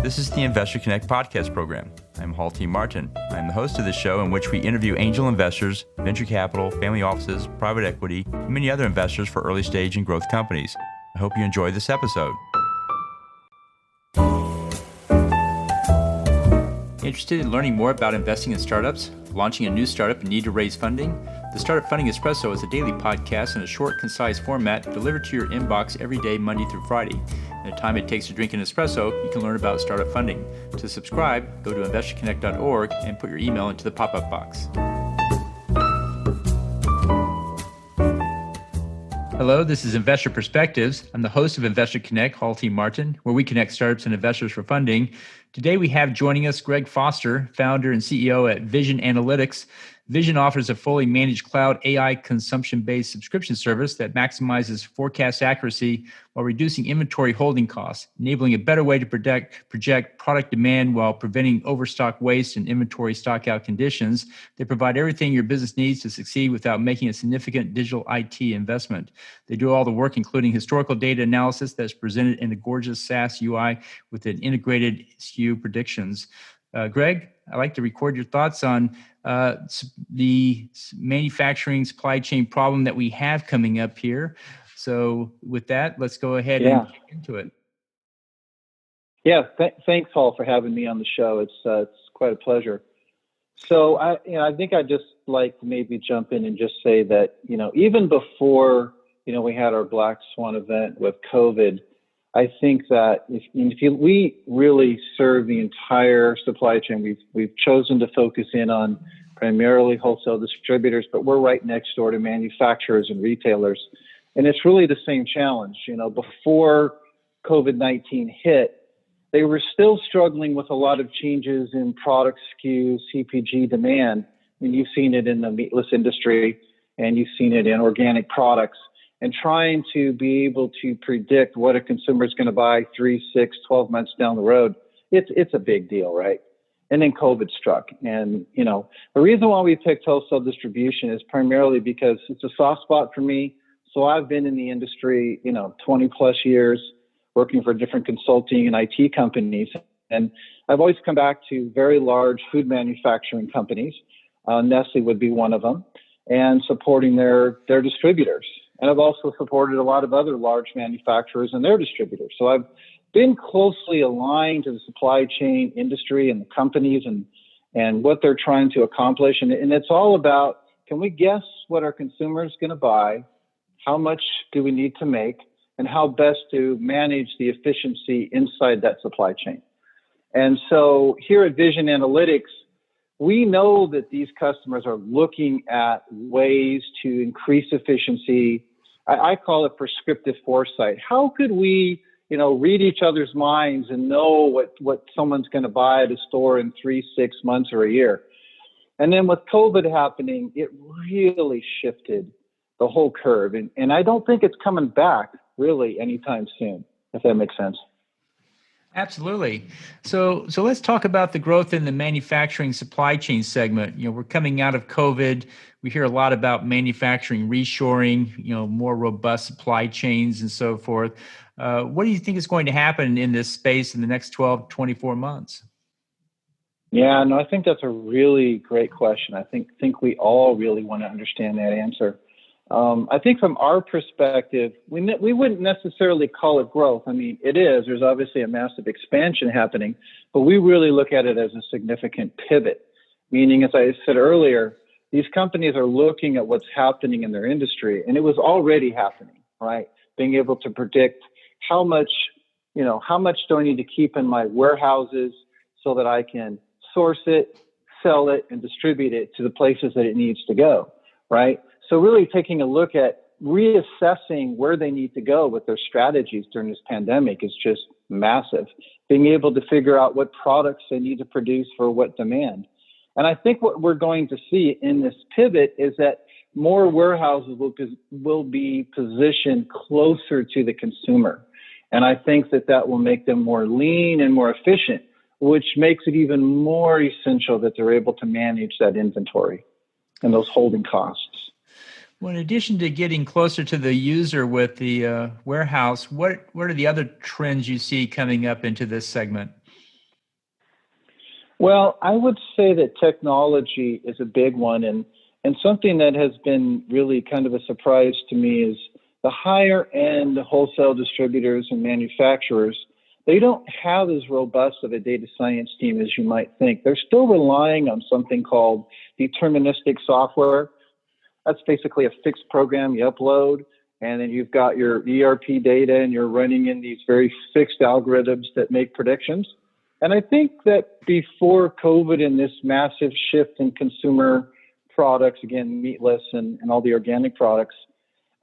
This is the Investor Connect podcast program. I'm Hall T. Martin. I'm the host of this show in which we interview angel investors, venture capital, family offices, private equity, and many other investors for early stage and growth companies. I hope you enjoy this episode. Interested in learning more about investing in startups, launching a new startup and need to raise funding? The Startup Funding Espresso is a daily podcast in a short, concise format delivered to your inbox every day, Monday through Friday. In the time it takes to drink an espresso, you can learn about startup funding. To subscribe, go to investorconnect.org and put your email into the pop-up box. Hello, this is Investor Perspectives. I'm the host of Investor Connect, Hall T. Martin, where we connect startups and investors for funding. Today we have joining us Greg Foster, founder and CEO at Vizen Analytics. Vizen offers a fully managed cloud AI consumption-based subscription service that maximizes forecast accuracy while reducing inventory holding costs, enabling a better way to project product demand while preventing overstock waste and inventory stockout conditions. They provide everything your business needs to succeed without making a significant digital IT investment. They do all the work, including historical data analysis that's presented in a gorgeous SaaS UI with an integrated SKU predictions. Greg, I'd like to record your thoughts on the manufacturing supply chain problem that we have coming up here. So with that, let's go ahead and get into it. Yeah, thanks, Paul, for having me on the show. It's quite a pleasure. So I think I'd just like to maybe jump in and just say that, even before, we had our Black Swan event with COVID, I think that we really serve the entire supply chain. We've chosen to focus in on primarily wholesale distributors, but we're right next door to manufacturers and retailers. And it's really the same challenge. Before COVID-19 hit, they were still struggling with a lot of changes in product SKUs, CPG demand. And you've seen it in the meatless industry, and you've seen it in organic products. And trying to be able to predict what a consumer is going to buy 3, 6, 12 months down the road, it's a big deal, right? And then COVID struck. And, the reason why we picked wholesale distribution is primarily because it's a soft spot for me. So I've been in the industry, 20 plus years, working for different consulting and IT companies. And I've always come back to very large food manufacturing companies. Nestle would be one of them, and supporting their distributors. And I've also supported a lot of other large manufacturers and their distributors. So I've been closely aligned to the supply chain industry and the companies and what they're trying to accomplish. And it's all about, can we guess what our consumer is going to buy? How much do we need to make? And how best to manage the efficiency inside that supply chain? And so here at Vizen Analytics, we know that these customers are looking at ways to increase efficiency. I call it prescriptive foresight. How could we, read each other's minds and know what someone's going to buy at a store in 3, 6 months or a year? And then with COVID happening, it really shifted the whole curve. And I don't think it's coming back really anytime soon, if that makes sense. Absolutely. So let's talk about the growth in the manufacturing supply chain segment. We're coming out of COVID. We hear a lot about manufacturing reshoring, more robust supply chains and so forth. What do you think is going to happen in this space in the next 12, 24 months? Yeah, no, I think that's a really great question. I think we all really want to understand that answer. I think from our perspective, we wouldn't necessarily call it growth. I mean, it is. There's obviously a massive expansion happening, but we really look at it as a significant pivot, meaning, as I said earlier, these companies are looking at what's happening in their industry, and it was already happening, right? Being able to predict how much do I need to keep in my warehouses so that I can source it, sell it, and distribute it to the places that it needs to go, right? So really taking a look at reassessing where they need to go with their strategies during this pandemic is just massive. Being able to figure out what products they need to produce for what demand. And I think what we're going to see in this pivot is that more warehouses will be positioned closer to the consumer. And I think that will make them more lean and more efficient, which makes it even more essential that they're able to manage that inventory and those holding costs. Well, in addition to getting closer to the user with the warehouse, what are the other trends you see coming up into this segment? Well, I would say that technology is a big one, and something that has been really kind of a surprise to me is the higher end wholesale distributors and manufacturers. They don't have as robust of a data science team as you might think. They're still relying on something called deterministic software. That's basically a fixed program you upload, and then you've got your ERP data, and you're running in these very fixed algorithms that make predictions. And I think that before COVID and this massive shift in consumer products, again, meatless and all the organic products,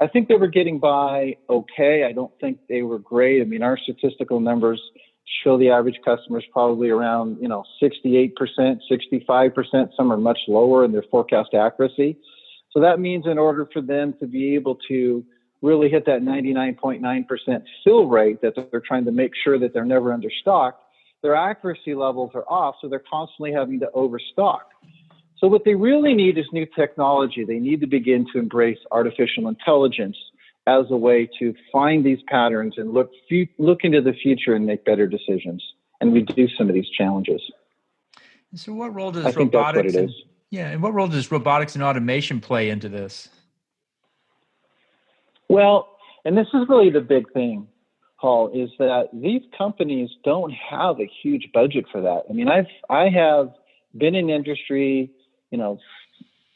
I think they were getting by okay. I don't think they were great. I mean, our statistical numbers show the average customer is probably around, 68%, 65%. Some are much lower in their forecast accuracy. So that means in order for them to be able to really hit that 99.9% fill rate that they're trying to make sure that they're never understocked, their accuracy levels are off, so they're constantly having to overstock. So what they really need is new technology. They need to begin to embrace artificial intelligence as a way to find these patterns and look into the future and make better decisions and reduce some of these challenges. So what role does I think that's what it is. And what role does robotics and automation play into this? Well, and this is really the big thing, Paul, is that these companies don't have a huge budget for that. I mean, I have been in industry,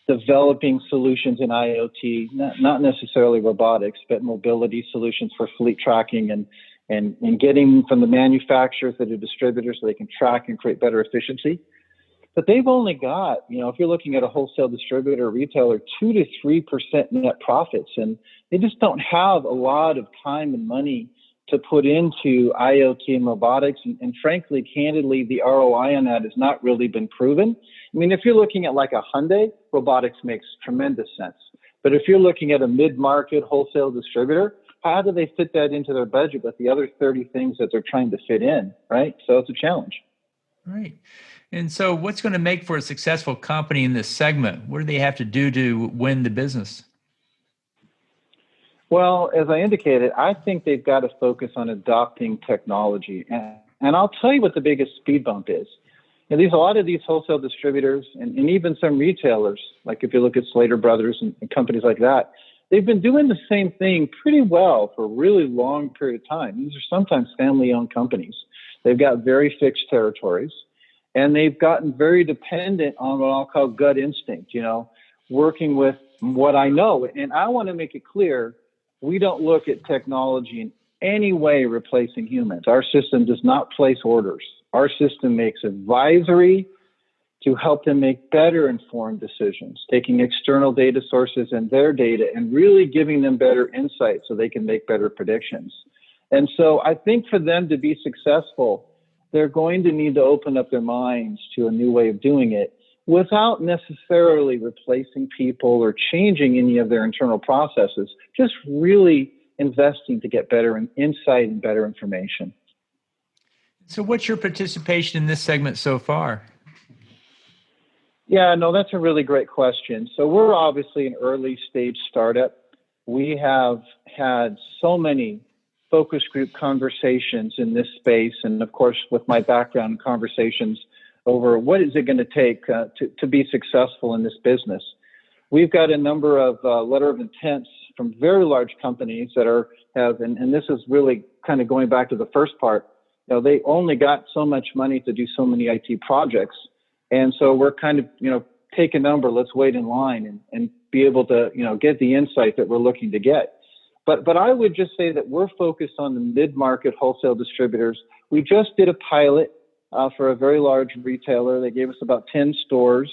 developing solutions in IoT, not necessarily robotics, but mobility solutions for fleet tracking and getting from the manufacturers to the distributors so they can track and create better efficiency. But they've only got, if you're looking at a wholesale distributor or retailer, 2 to 3% net profits. And they just don't have a lot of time and money to put into IoT and robotics. And frankly, candidly, the ROI on that has not really been proven. I mean, if you're looking at like a Hyundai, robotics makes tremendous sense. But if you're looking at a mid-market wholesale distributor, how do they fit that into their budget with the other 30 things that they're trying to fit in, right? So it's a challenge. Right. And so what's going to make for a successful company in this segment? What do they have to do to win the business? Well, as I indicated, I think they've got to focus on adopting technology. And I'll tell you what the biggest speed bump is. A lot of these wholesale distributors and even some retailers, like if you look at Slater Brothers and companies like that, they've been doing the same thing pretty well for a really long period of time. These are sometimes family-owned companies. They've got very fixed territories, and they've gotten very dependent on what I'll call gut instinct, working with what I know. And I want to make it clear, we don't look at technology in any way replacing humans. Our system does not place orders. Our system makes advisory to help them make better informed decisions, taking external data sources and their data and really giving them better insight so they can make better predictions. And so I think for them to be successful, they're going to need to open up their minds to a new way of doing it without necessarily replacing people or changing any of their internal processes, just really investing to get better insight and better information. So what's your participation in this segment so far? Yeah, no, that's a really great question. So we're obviously an early stage startup. We have had so many focus group conversations in this space. And of course, with my background, conversations over what is it going to take to be successful in this business. We've got a number of letter of intents from very large companies that and this is really kind of going back to the first part, they only got so much money to do so many IT projects. And so we're kind of, take a number, let's wait in line and be able to, get the insight that we're looking to get. But I would just say that we're focused on the mid-market wholesale distributors. We just did a pilot for a very large retailer. They gave us about 10 stores,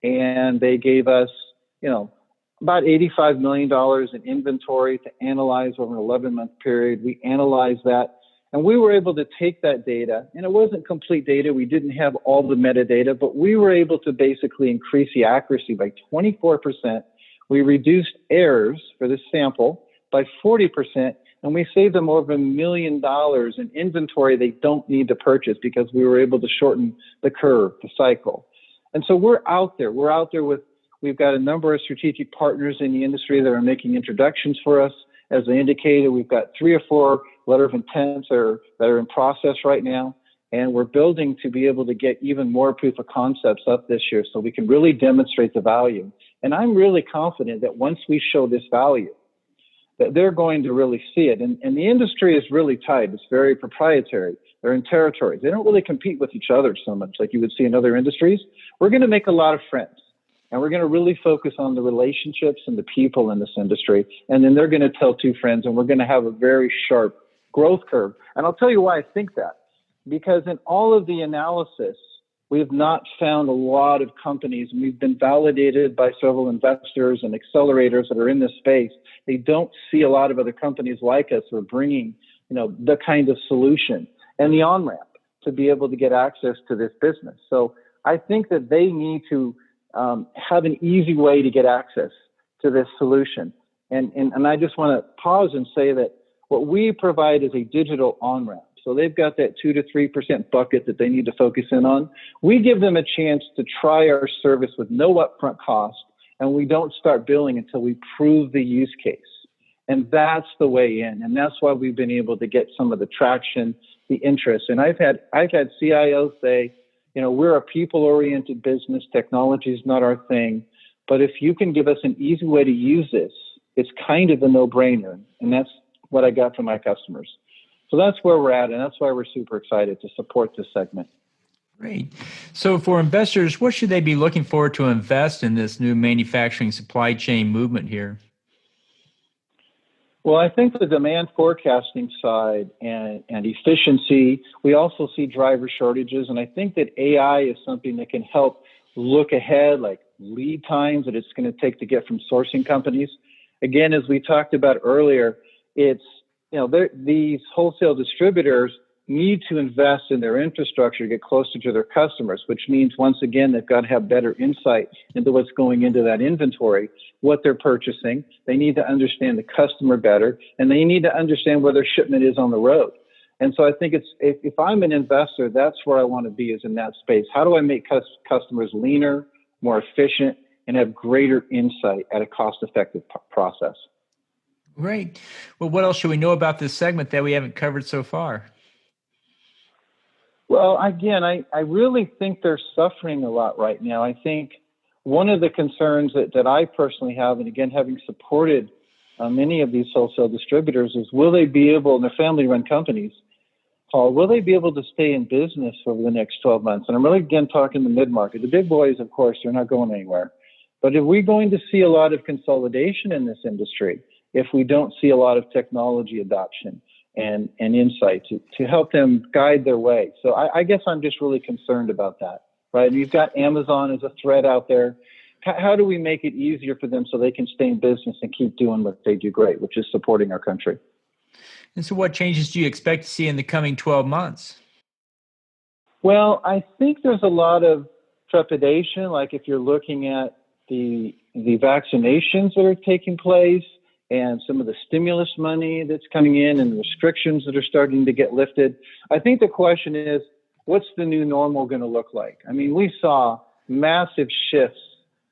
and they gave us, about $85 million in inventory to analyze over an 11-month period. We analyzed that, and we were able to take that data, and it wasn't complete data. We didn't have all the metadata, but we were able to basically increase the accuracy by 24%. We reduced errors for this sample by 40%, and we saved them over $1 million in inventory they don't need to purchase because we were able to shorten the curve, the cycle. And so we're out there. We've got a number of strategic partners in the industry that are making introductions for us. As I indicated, we've got 3 or 4 letter of intents that are in process right now. And we're building to be able to get even more proof of concepts up this year so we can really demonstrate the value. And I'm really confident that once we show this value, that they're going to really see it. And the industry is really tight. It's very proprietary. They're in territories. They don't really compete with each other so much like you would see in other industries. We're going to make a lot of friends. And we're going to really focus on the relationships and the people in this industry. And then they're going to tell two friends, and we're going to have a very sharp growth curve. And I'll tell you why I think that. Because in all of the analysis, we have not found a lot of companies, and we've been validated by several investors and accelerators that are in this space. They don't see a lot of other companies like us who are bringing, the kind of solution and the on-ramp to be able to get access to this business. So I think that they need to have an easy way to get access to this solution. And I just want to pause and say that what we provide is a digital on-ramp. So they've got that 2 to 3% bucket that they need to focus in on. We give them a chance to try our service with no upfront cost, and we don't start billing until we prove the use case. And that's the way in. And that's why we've been able to get some of the traction, the interest. And I've had CIOs say, we're a people-oriented business. Technology is not our thing. But if you can give us an easy way to use this, it's kind of a no-brainer. And that's what I got from my customers. So that's where we're at, and that's why we're super excited to support this segment. Great. So for investors, what should they be looking for to invest in this new manufacturing supply chain movement here? Well, I think the demand forecasting side and efficiency, we also see driver shortages. And I think that AI is something that can help look ahead, like lead times that it's going to take to get from sourcing companies. Again, as we talked about earlier, it's, these wholesale distributors need to invest in their infrastructure to get closer to their customers, which means, once again, they've got to have better insight into what's going into that inventory, what they're purchasing. They need to understand the customer better, and they need to understand where their shipment is on the road. And so I think if I'm an investor, that's where I want to be, is in that space. How do I make customers leaner, more efficient, and have greater insight at a cost-effective process? Great. Well, what else should we know about this segment that we haven't covered so far? Well, again, I really think they're suffering a lot right now. I think one of the concerns that I personally have, and again, having supported many of these wholesale distributors, is will they be able, and they're family-run companies, Paul, will they be able to stay in business over the next 12 months? And I'm really, again, talking the mid-market. The big boys, of course, they're not going anywhere. But if we're going to see a lot of consolidation in this industry, if we don't see a lot of technology adoption and insight to help them guide their way. So I guess I'm just really concerned about that, right? You've got Amazon as a threat out there. How do we make it easier for them so they can stay in business and keep doing what they do great, which is supporting our country? And so what changes do you expect to see in the coming 12 months? Well, I think there's a lot of trepidation, like if you're looking at the vaccinations that are taking place, and some of the stimulus money that's coming in and the restrictions that are starting to get lifted. I think the question is, what's the new normal going to look like? I mean, we saw massive shifts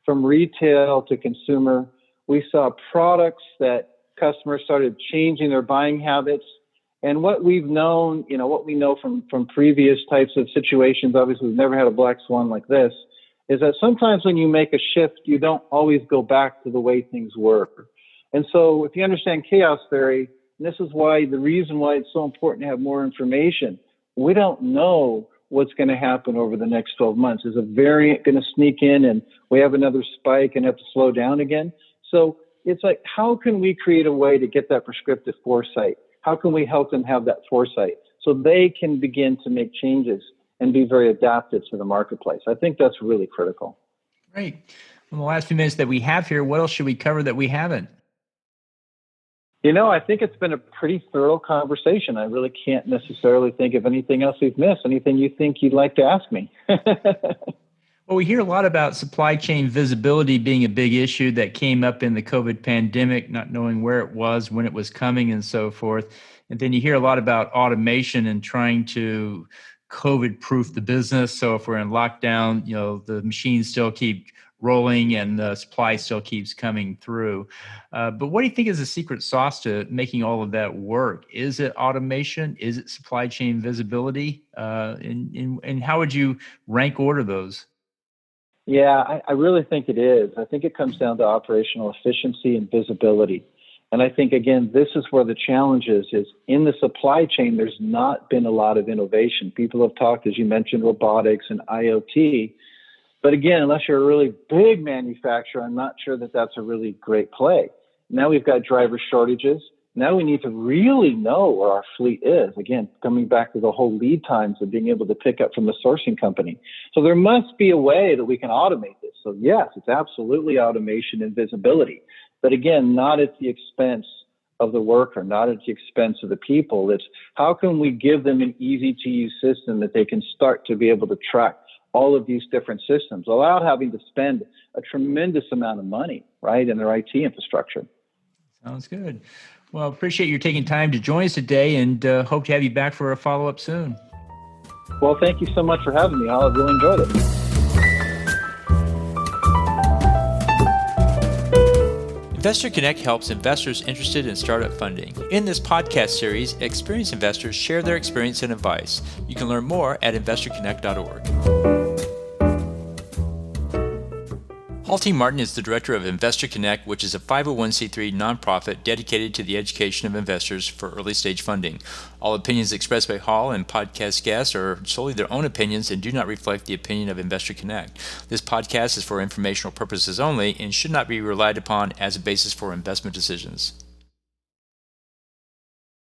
from retail to consumer. We saw products that customers started changing their buying habits. And what we've known, what we know from previous types of situations, obviously we've never had a black swan like this, is that sometimes when you make a shift, you don't always go back to the way things were. And so if you understand chaos theory, and this is the reason why it's so important to have more information, we don't know what's going to happen over the next 12 months. Is a variant going to sneak in and we have another spike and have to slow down again? So it's like, how can we create a way to get that prescriptive foresight? How can we help them have that foresight so they can begin to make changes and be very adaptive to the marketplace? I think that's really critical. Great. In the last few minutes that we have here, what else should we cover that we haven't? I think it's been a pretty thorough conversation. I really can't necessarily think of anything else we've missed. Anything you think you'd like to ask me? Well, we hear a lot about supply chain visibility being a big issue that came up in the COVID pandemic, not knowing where it was, when it was coming, and so forth. And then you hear a lot about automation and trying to COVID-proof the business. So if we're in lockdown, the machines still keep rolling and the supply still keeps coming through. But what do you think is the secret sauce to making all of that work? Is it automation? Is it supply chain visibility? And how would you rank order those? Yeah, I really think it is. I think it comes down to operational efficiency and visibility. And I think, again, this is where the challenge is in the supply chain, there's not been a lot of innovation. People have talked, as you mentioned, robotics and IoT. But again, unless you're a really big manufacturer, I'm not sure that that's a really great play. Now we've got driver shortages. Now we need to really know where our fleet is. Again, coming back to the whole lead times of being able to pick up from the sourcing company. So there must be a way that we can automate this. So yes, it's absolutely automation and visibility. But again, not at the expense of the worker, not at the expense of the people. It's how can we give them an easy to use system that they can start to be able to track all of these different systems without having to spend a tremendous amount of money, right, in their IT infrastructure. Sounds good. Well, appreciate you taking time to join us today and hope to have you back for a follow-up soon. Well, thank you so much for having me. I really enjoyed it. Investor Connect helps investors interested in startup funding. In this podcast series, experienced investors share their experience and advice. You can learn more at investorconnect.org. Halty Martin is the director of Investor Connect, which is a 501c3 nonprofit dedicated to the education of investors for early stage funding. All opinions expressed by Hall and podcast guests are solely their own opinions and do not reflect the opinion of Investor Connect. This podcast is for informational purposes only and should not be relied upon as a basis for investment decisions.